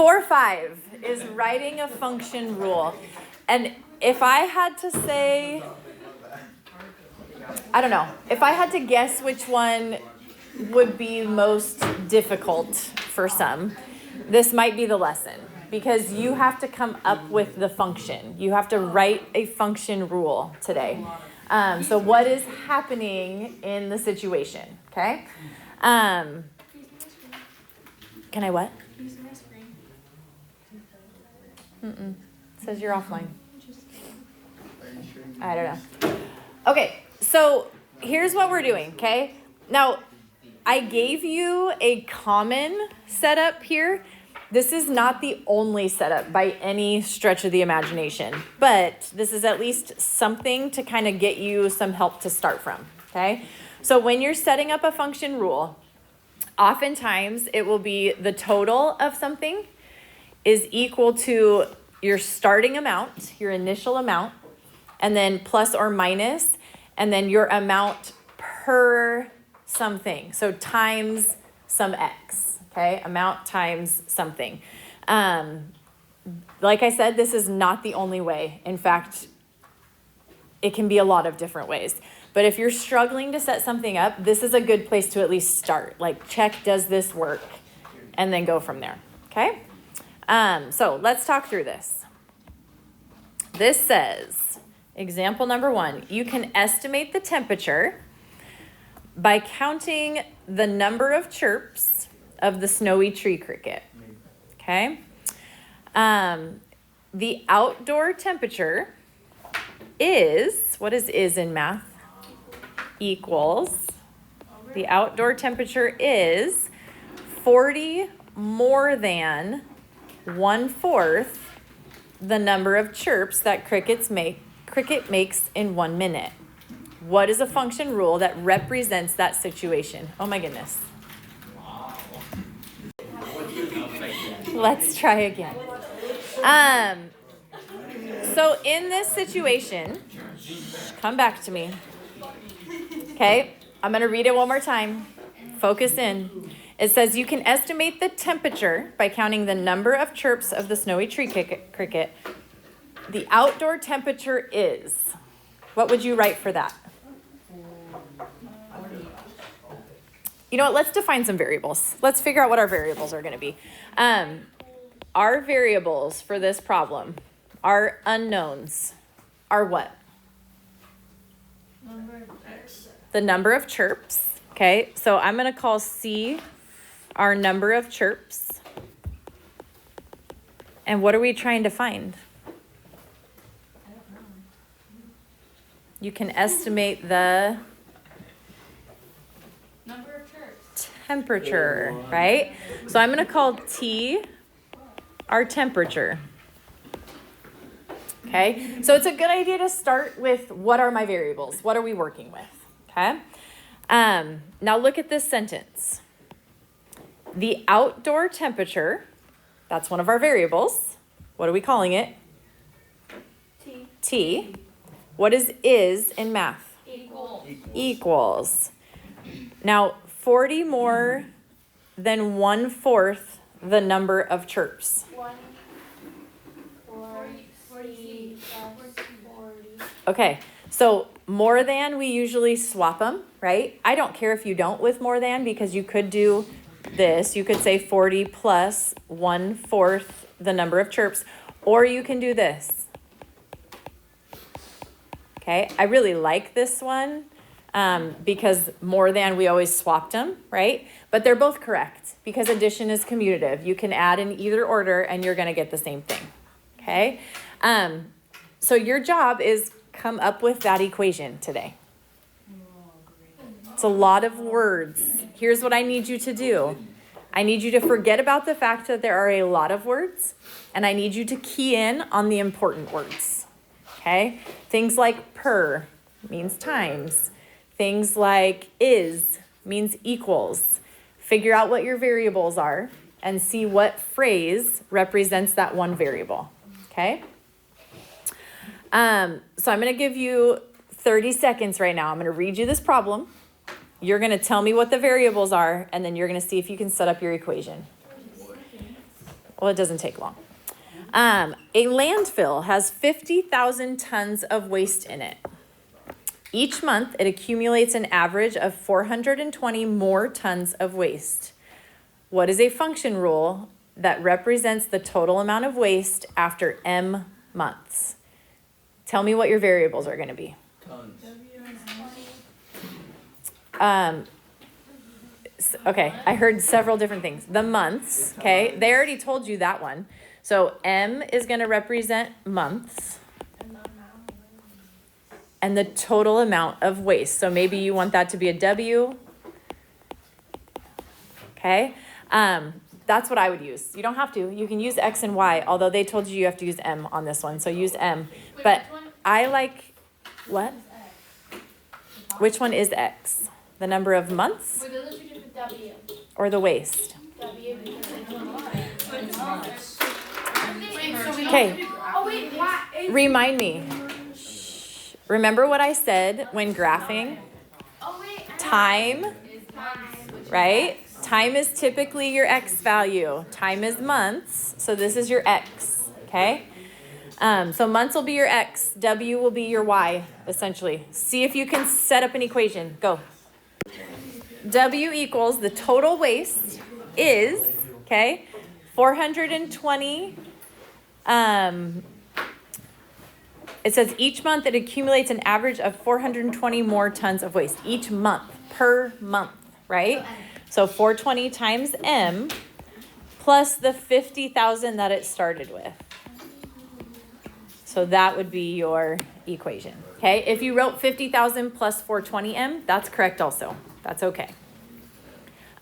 4-5 is writing a function rule. And if I had to say, I don't know, if I had to guess which one would be most difficult for some, this might be the lesson, because you have to come up with the function. You have to write a function rule today. So what is happening in the situation, okay? Can I what? It says you're offline. I don't know. Okay, so here's what we're doing, okay? Now, I gave you a common setup here. This is not the only setup by any stretch of the imagination, but this is at least something to kind of get you some help to start from, okay? So when you're setting up a function rule, oftentimes it will be the total of something is equal to your starting amount, your initial amount, and then plus or minus, and then your amount per something. So times some x, okay? Amount times something. Like I said, this is not the only way. In fact, it can be a lot of different ways. But if you're struggling to set something up, this is a good place to at least start. Like, check, does this work? And then go from there, okay? So let's talk through this. This says, example number 1, you can estimate the temperature by counting the number of chirps of the snowy tree cricket, okay? The outdoor temperature is, what is in math? Equals, the outdoor temperature is 40 more than 1/4 the number of chirps that cricket makes in 1 minute. What is a function rule that represents that situation? Oh my goodness. Let's try again. So in this situation, come back to me. Okay, I'm going to read it one more time. Focus in. It says you can estimate the temperature by counting the number of chirps of the snowy tree cricket. The outdoor temperature is. What would you write for that? You know what? Let's define some variables. Let's figure out what our variables are going to be. Our variables for this problem, our unknowns, are what? The number of chirps. Okay, so I'm going to call C our number of chirps. And what are we trying to find? I don't know. You can estimate the Number of chirps. temperature, right? So I'm going to call T our temperature. Okay, so it's a good idea to start with what are my variables? What are we working with? Okay, now look at this sentence. The outdoor temperature, that's one of our variables. What are we calling it? T. T. What is in math? Equals. Now, 40 more than 1/4 the number of chirps. 40. Okay, so more than, we usually swap them, right? I don't care if you don't with more than, because you could do this. You could say 40 plus 1/4 the number of chirps, or you can do this. Okay, I really like this one because more than, we always swapped them, right? But they're both correct because addition is commutative. You can add in either order and you're going to get the same thing, okay? So your job is come up with that equation today. It's a lot of words. Here's what I need you to do. I need you to forget about the fact that there are a lot of words, and I need you to key in on the important words, okay? Things like per means times. Things like is means equals. Figure out what your variables are and see what phrase represents that one variable, okay? So I'm going to give you 30 seconds right now. I'm going to read you this problem. You're going to tell me what the variables are, and then you're going to see if you can set up your equation. Well, it doesn't take long. A landfill has 50,000 tons of waste in it. Each month, it accumulates an average of 420 more tons of waste. What is a function rule that represents the total amount of waste after M months? Tell me what your variables are going to be. Okay, I heard several different things. The months, okay, they already told you that one. So M is going to represent months. And the total amount of waste. So maybe you want that to be a W. Okay, that's what I would use. You don't have to. You can use X and Y, although they told you have to use M on this one. So use M. But I like, what? Which one is X? The number of months? Wait, those are two different W. Or the waste? W because Okay. Oh wait, why? Remind me. Remember what I said when graphing? Oh wait. Time, right? Time is typically your X value. Time is months, so this is your X, okay? So months will be your X, W will be your Y, essentially. See if you can set up an equation. Go. W equals the total waste is, okay, 420. It says each month it accumulates an average of 420 more tons of waste. Each month, per month, right? So 420 times M plus the 50,000 that it started with. So that would be your equation, okay? If you wrote 50,000 plus 420M, that's correct also. That's okay.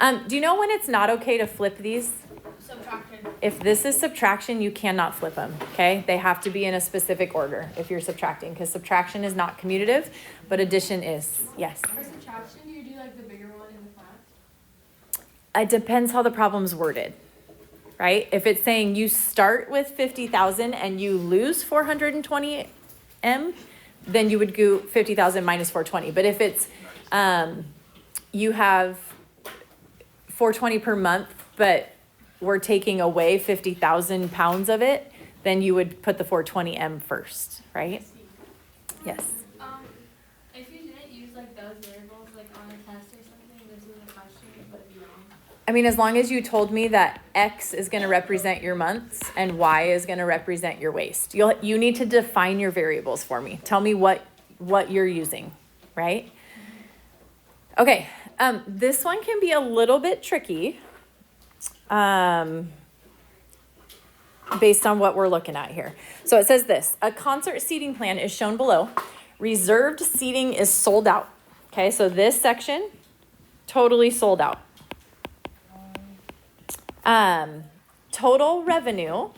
Do you know when it's not okay to flip these? Subtraction. If this is subtraction, you cannot flip them, okay? They have to be in a specific order if you're subtracting, because subtraction is not commutative, but addition is. Yes? For subtraction, do you do like the bigger one in the class? It depends how the problem's worded, right? If it's saying you start with 50,000 and you lose 420 M, then you would do 50,000 minus 420. But if it's, you have 420 per month, but we're taking away 50,000 pounds of it, then you would put the 420M first, right? Yes. If you didn't use like those variables like on a test or something, this is a question, but it'd be wrong. I mean, as long as you told me that X is going to represent your months and Y is going to represent your waste. You need to define your variables for me. Tell me what you're using, right? Okay, this one can be a little bit tricky. Based on what we're looking at here. So it says this, a concert seating plan is shown below. Reserved seating is sold out. Okay, so this section, totally sold out. Total revenue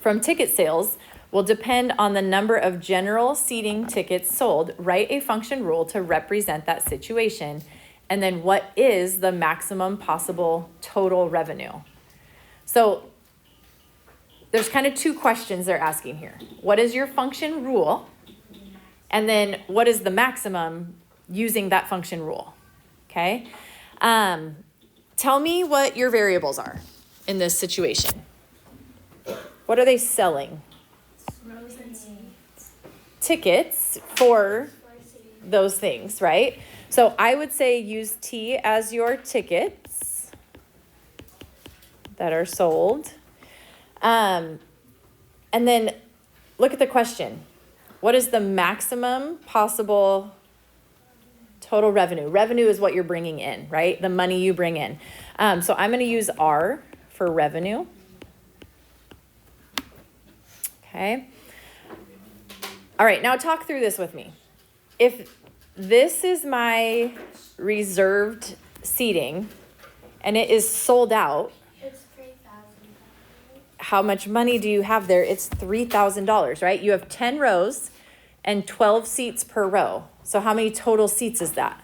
from ticket sales will depend on the number of general seating tickets sold. Write a function rule to represent that situation. And then what is the maximum possible total revenue? So there's kind of two questions they're asking here. What is your function rule? And then what is the maximum using that function rule? Okay. Tell me what your variables are in this situation. What are they selling? Rows and seats. Tickets for those things, right? So I would say use T as your tickets that are sold. And then look at the question. What is the maximum possible total revenue? Revenue is what you're bringing in, right? The money you bring in. So I'm going to use R for revenue. Okay. All right, now talk through this with me. If this is my reserved seating and it is sold out, It's 3,000. how much money do you have there? It's $3,000, right? You have 10 rows and 12 seats per row. So how many total seats is that?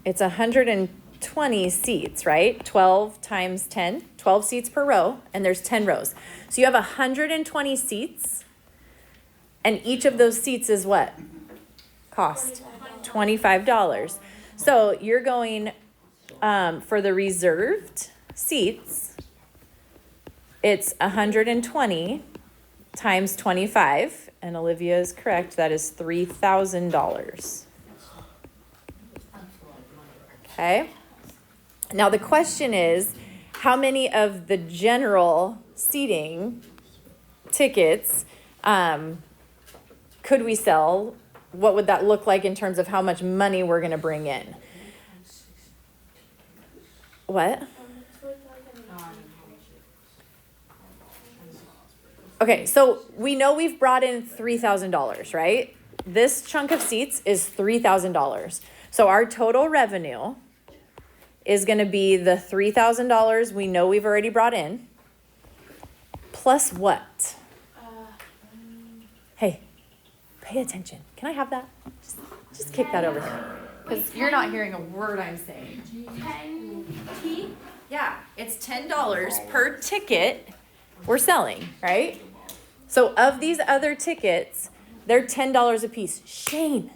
It's 120 seats, right? 12 times 10, 12 seats per row, and there's 10 rows. So you have 120 seats, and each of those seats is what? Cost? $25. So you're going for the reserved seats, it's 120 times 25, and Olivia is correct, that is $3,000. Okay. Now the question is, how many of the general seating tickets could we sell? What would that look like in terms of how much money we're going to bring in? What? Okay, so we know we've brought in $3,000, right? This chunk of seats is $3,000. So our total revenue is going to be the $3,000 we know we've already brought in, plus what? Hey, pay attention. Can I have that? Just kick that over there. Because you're not hearing a word I'm saying. 10T? Yeah, it's $10 per ticket we're selling, right? So of these other tickets, they're $10 a piece. Shane,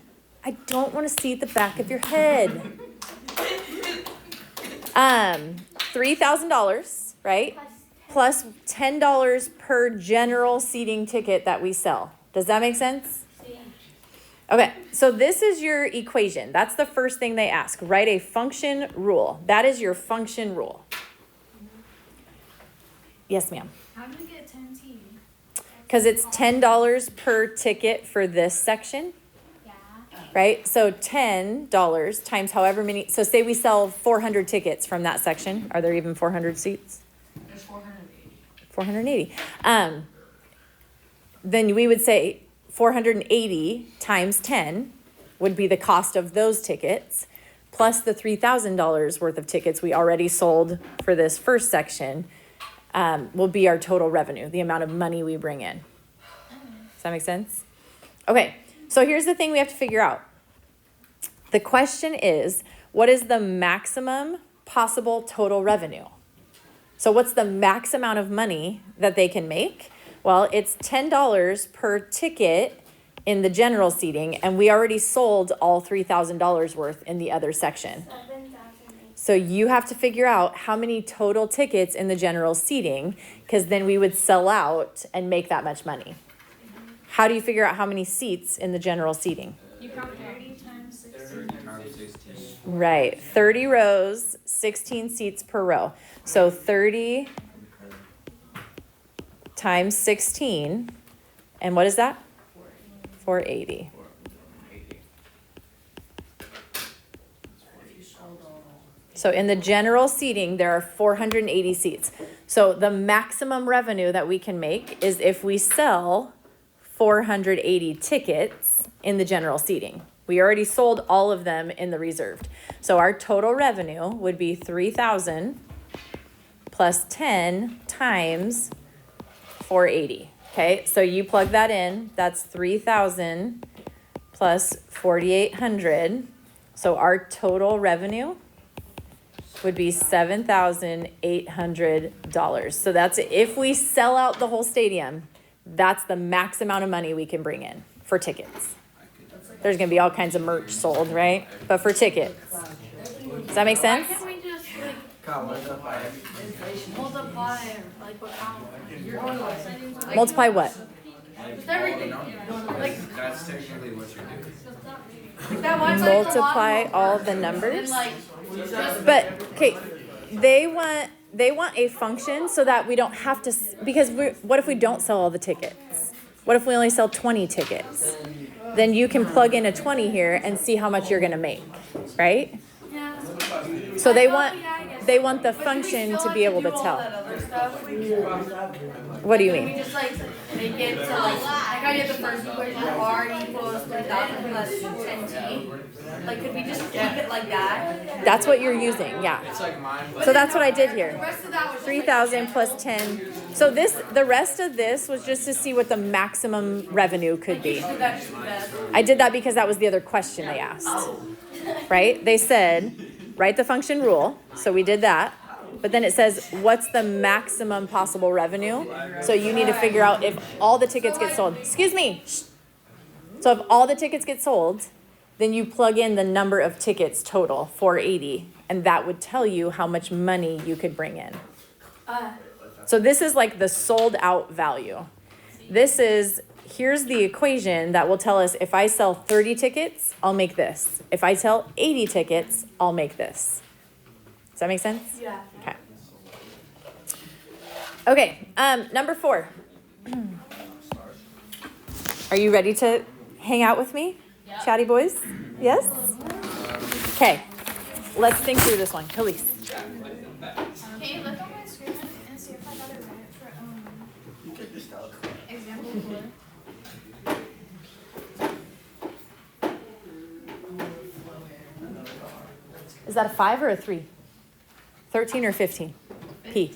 I don't want to see the back of your head. $3,000, right? Plus $10 per general seating ticket that we sell. Does that make sense? Okay, so this is your equation. That's the first thing they ask. Write a function rule. That is your function rule. Yes, ma'am. How do we get 10T? Because it's $10 per ticket for this section, Yeah. right? So $10 times however many. So say we sell 400 tickets from that section. Are there even 400 seats? There's 480. 480. Then we would say 480 times 10 would be the cost of those tickets, plus the $3,000 worth of tickets we already sold for this first section. Will be our total revenue, the amount of money we bring in. Does that make sense? Okay, so here's the thing we have to figure out. The question is, what is the maximum possible total revenue? So what's the max amount of money that they can make? Well, it's $10 per ticket in the general seating, and we already sold all $3,000 worth in the other section. 7,000. So you have to figure out how many total tickets in the general seating, because then we would sell out and make that much money. How do you figure out how many seats in the general seating? You count 30 times 16. Right, 30 rows, 16 seats per row. So 30 times 16, and what is that? 480. So in the general seating, there are 480 seats. So the maximum revenue that we can make is if we sell 480 tickets in the general seating. We already sold all of them in the reserved. So our total revenue would be 3,000 plus 10 times 480. Okay, so you plug that in. That's 3,000 plus 4,800. So our total revenue would be $7,800. So that's if we sell out the whole stadium, that's the max amount of money we can bring in for tickets. There's gonna be all kinds of merch sold, right? But for tickets. Does that make sense? Why can't we just multiply like what count? Multiply what? Just everything. Like That's technically what you're doing. that one's like a lot Multiply more all the than numbers? like just But, okay, they want a function so that we don't have to, because what if we don't sell all the tickets? What if we only sell 20 tickets? Then you can plug in a 20 here and see how much you're gonna make, right? yeah. So they Oh, want yeah, I guess. they want the But do we function still to have be able to do all tell. that other stuff? What do you Can we mean? just like make it to like how you have the first equation R equals 3,000 plus 10T? Like could we just keep it like that? That's what you're using, yeah. It's like mine. So that's what I did The here. rest of that was just 3,000 plus 10. So the rest of this was just to see what the maximum revenue could be. do that just the best. I did that because that was the other question they asked, right? They said, write the function rule. So we did that. But then it says, what's the maximum possible revenue? So you need to figure out if all the tickets get sold. Excuse me. Shh. So if all the tickets get sold, then you plug in the number of tickets total, 480, and that would tell you how much money you could bring in. So this is like the sold out value. Here's the equation that will tell us if I sell 30 tickets, I'll make this. If I sell 80 tickets, I'll make this. Does that make sense? Yeah. Okay. Okay, number 4. Are you ready to hang out with me, chatty boys? Yes? Okay, let's think through this one. Khalees. Can you look on my screen and see if I got it right for example 4? Is that a 5 or a 3? 13 or 15? P.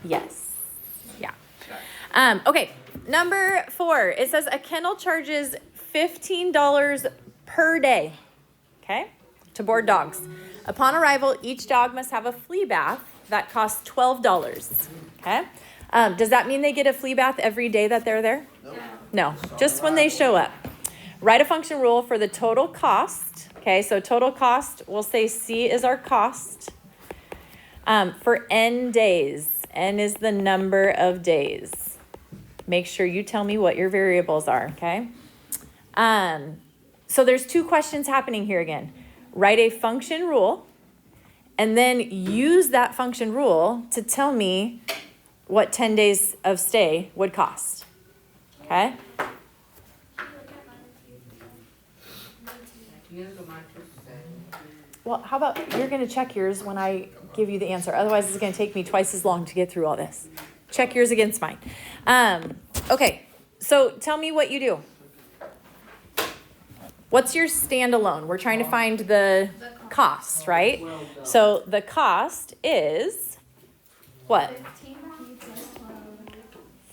Yes. Yeah. Okay, number 4. It says a kennel charges $15 per day, okay, to board dogs. Upon arrival, each dog must have a flea bath that costs $12, okay? Does that mean they get a flea bath every day that they're there? No, just when they show up. Write a function rule for the total cost, okay? So total cost, we'll say C is our cost. For N days, N is the number of days. Make sure you tell me what your variables are, okay? So there's 2 questions happening here again. Write a function rule, and then use that function rule to tell me what 10 days of stay would cost, okay? Well, how about you're going to check yours when I give you the answer. Otherwise, it's going to take me twice as long to get through all this. Check yours against mine. Okay, so tell me what you do. What's your standalone? We're trying to find the cost, right? So the cost is what?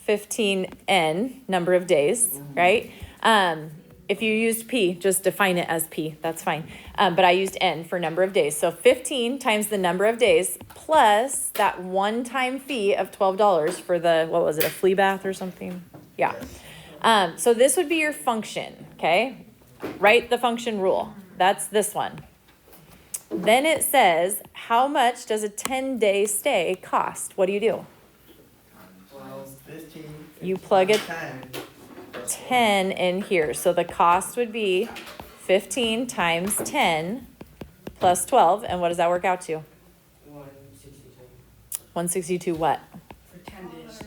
15n, number of days, right? If you used P, just define it as P. That's fine. But I used N for number of days. So 15 times the number of days plus that one-time fee of $12 for the, what was it, a flea bath or something? Yeah. So this would be your function, okay? Write the function rule. That's this one. Then it says, how much does a 10-day stay cost? What do? 12, 15. You plug a 10. 10 in here. So the cost would be 15 times 10 plus 12. And what does that work out to? 162 what? For 10 days.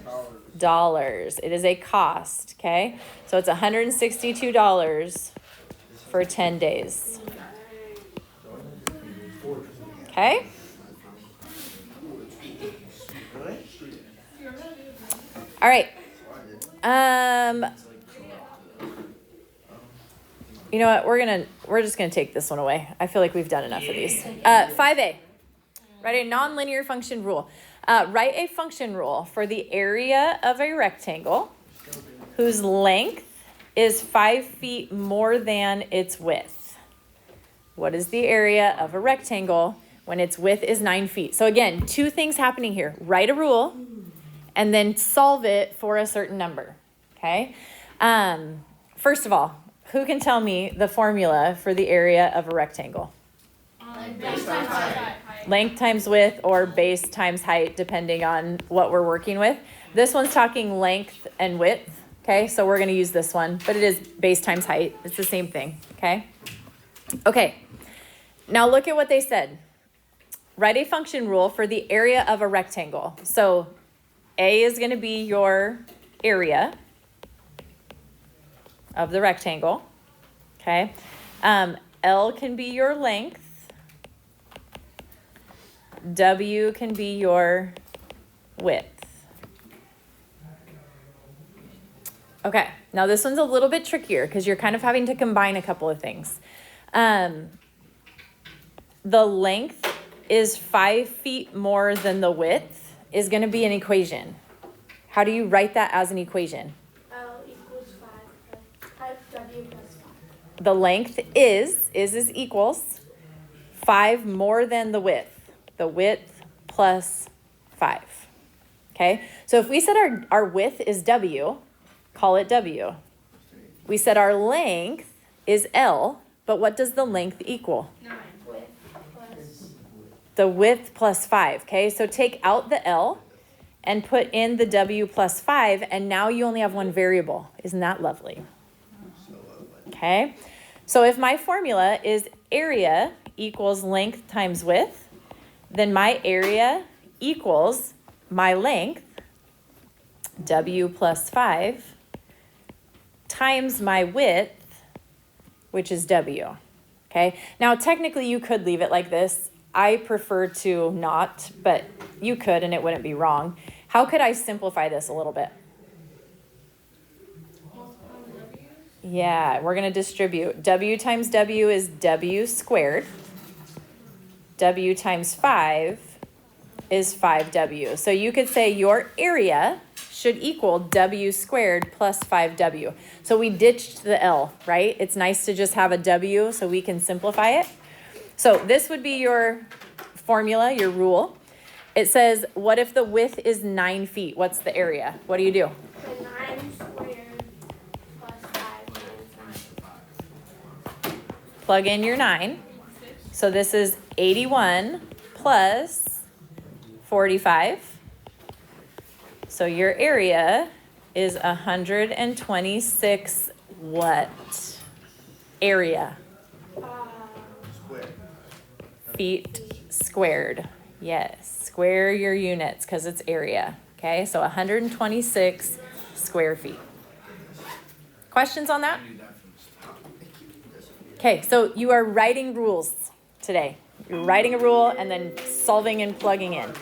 Dollars. It is a cost, okay? So it's $162 for 10 days. Okay? All right. You know what? We're just gonna take this one away. I feel like we've done enough of these. 5A. Write a nonlinear function rule. Write a function rule for the area of a rectangle whose length is 5 feet more than its width. What is the area of a rectangle when its width is 9 feet? So again, 2 things happening here. Write a rule and then solve it for a certain number, okay? First of all, who can tell me the formula for the area of a rectangle? Length times width or base times height, depending on what we're working with. This one's talking length and width, okay? So we're gonna use this one, but it is base times height. It's the same thing, okay? Okay, now look at what they said. Write a function rule for the area of a rectangle. So A is gonna be your area of the rectangle, okay? L can be your length. W can be your width. Okay, now this one's a little bit trickier because you're kind of having to combine a couple of things. The length is 5 feet more than the width is going to be an equation. How do you write that as an equation? L equals 5 W plus 5. The length is equals 5 more than the width. The width plus 5. Okay, so if we said our width is W, call it W. We said our length is L, but what does the length equal? 9 with plus. The width plus 5, okay? So take out the L and put in the W plus 5, and now you only have one variable. Isn't that lovely? Okay, so if my formula is area equals length times width, then my area equals my length, W plus 5, times my width, which is W. Okay, now technically you could leave it like this. I prefer to not, but you could and it wouldn't be wrong. How could I simplify this a little bit? Yeah, we're going to distribute. W times W is W squared. W times 5 is 5W. So you could say your area should equal W squared plus 5W. So we ditched the L, right? It's nice to just have a W so we can simplify it. So this would be your formula, your rule. It says, what if the width is 9 feet? What's the area? What do you do? The 9 squared plus 5 times 9. Plug in your 9. So this is 81 plus 45. So your area is 126 what? Area. Feet squared. Yes, square your units because it's area. Okay, so 126 square feet. Questions on that? Okay, so you are writing rules today. You're writing a rule and then solving and plugging in.